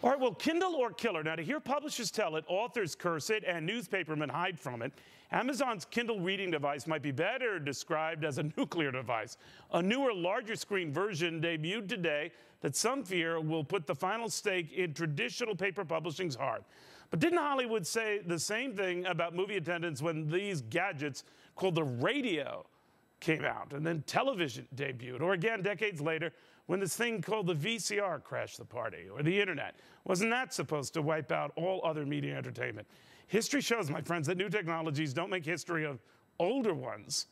All right, well, Kindle or killer. Now, to hear publishers tell it, authors curse it, and newspapermen hide from it, Amazon's Kindle reading device might be better described as a nuclear device. A newer, larger screen version debuted today that some fear will put the final stake in traditional paper publishing's heart. But didn't Hollywood say the same thing about movie attendance when these gadgets called the radio came out, and then television debuted, or again, decades later, when this thing called the VCR crashed the party, or the internet? Wasn't that supposed to wipe out all other media entertainment? History shows, my friends, that new technologies don't make history of older ones.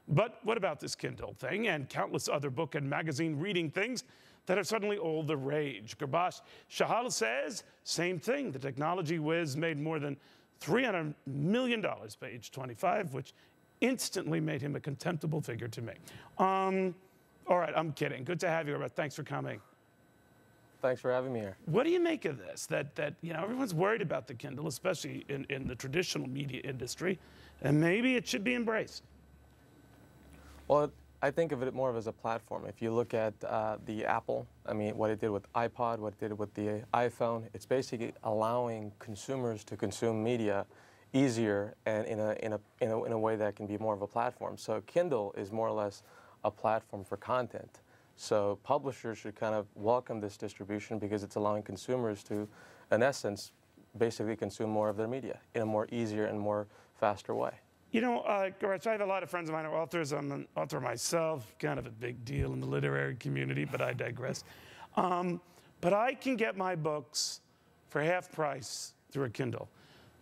But what about this Kindle thing and countless other book and magazine reading things that are suddenly all the rage? Gurbaksh Chahal says, same thing. The technology whiz made more than $300 million by age 25, which instantly made him a contemptible figure to me. All right, I'm kidding. Good to have you, but thanks for coming. Thanks for having me here. What do you make of this? That you know, everyone's worried about the Kindle, especially in the traditional media industry, and maybe it should be embraced. Well, I think of it more of as a platform. If you look at the Apple, I mean, what it did with iPod, what it did with the iPhone, it's basically allowing consumers to consume media easier and in a way that can be more of a platform. So Kindle is more or less a platform for content. So publishers should kind of welcome this distribution because it's allowing consumers to, in essence, basically consume more of their media in a more easier and more faster way. You know, Gurbaksh, I have a lot of friends of mine who are authors. I'm an author myself, kind of a big deal in the literary community, but I digress. But I can get my books for half price through a Kindle.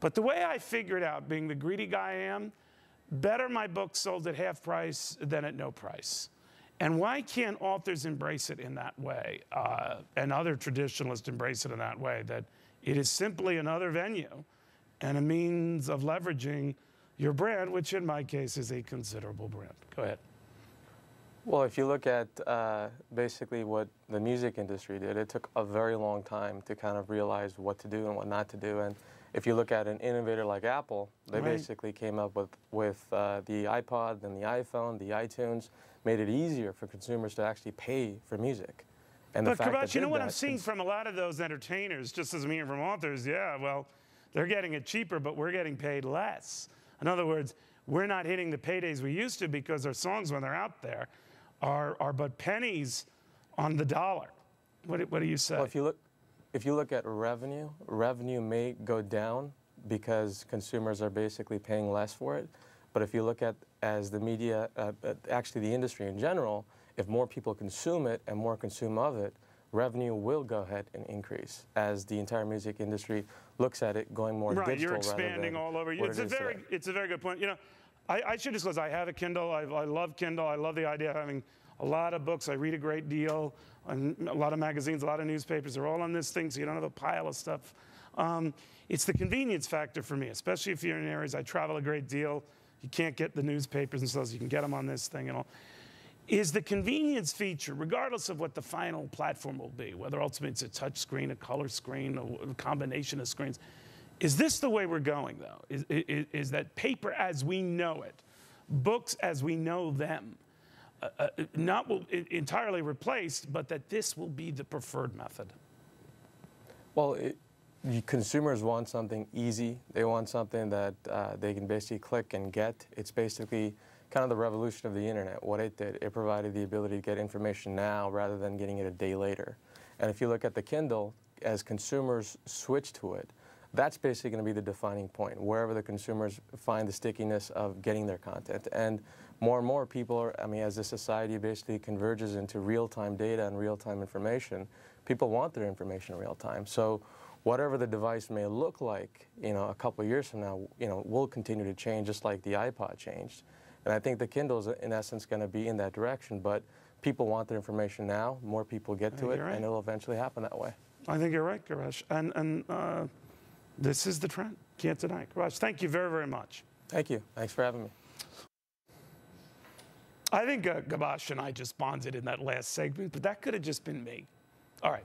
But the way I figured out, being the greedy guy I am, better my book sold at half price than at no price. And why can't authors embrace it in that way, and other traditionalists embrace it in that way, that it is simply another venue and a means of leveraging your brand, which in my case is a considerable brand. Go ahead. Well, if you look at basically what the music industry did, it took a very long time to kind of realize what to do and what not to do. And if you look at an innovator like Apple, they basically came up with the iPod and the iPhone, the iTunes, made it easier for consumers to actually pay for music. And but Gurbaksh, you know what I'm seeing from a lot of those entertainers, just as I'm hearing from authors, yeah, well, they're getting it cheaper, but we're getting paid less. In other words, we're not hitting the paydays we used to because our songs, when they're out there, are but pennies on the dollar. What do you say? Well, if you look at revenue may go down because consumers are basically paying less for it. But if you look at as the media, actually the industry in general, if more people consume it and more consume of it, revenue will go ahead and increase as the entire music industry looks at it going more digital. Right, you're expanding all over. It's a very good point. You know, I should disclose, I have a Kindle. I love Kindle. I love the idea of having a lot of books. I read a great deal, and a lot of magazines, a lot of newspapers. They're all on this thing, so you don't have a pile of stuff. It's the convenience factor for me, especially if you're in areas I travel a great deal. You can't get the newspapers and stuff, so you can get them on this thing and all. Is the convenience feature, regardless of what the final platform will be, whether ultimately it's a touch screen, a color screen, a combination of screens, is this the way we're going, though? Is that paper as we know it, books as we know them, not entirely replaced, but that this will be the preferred method? Well, consumers want something easy. They want something that they can basically click and get. It's basically kind of the revolution of the internet. What it did, it provided the ability to get information now rather than getting it a day later. And if you look at the Kindle, as consumers switch to it, that's basically going to be the defining point, wherever the consumers find the stickiness of getting their content. And more people are, I mean, as the society basically converges into real-time data and real-time information, people want their information in real time. So whatever the device may look like, you know, a couple of years from now, you know, will continue to change just like the iPod changed. And I think the Kindle is, in essence, going to be in that direction. But people want their information now. More people get to it, and it'll eventually happen that way. I think you're right, Gurbaksh. And this is the trend. Can't deny it. Gurbaksh, thank you very, very much. Thank you. Thanks for having me. I think Gurbaksh and I just bonded in that last segment, but that could have just been me. All right.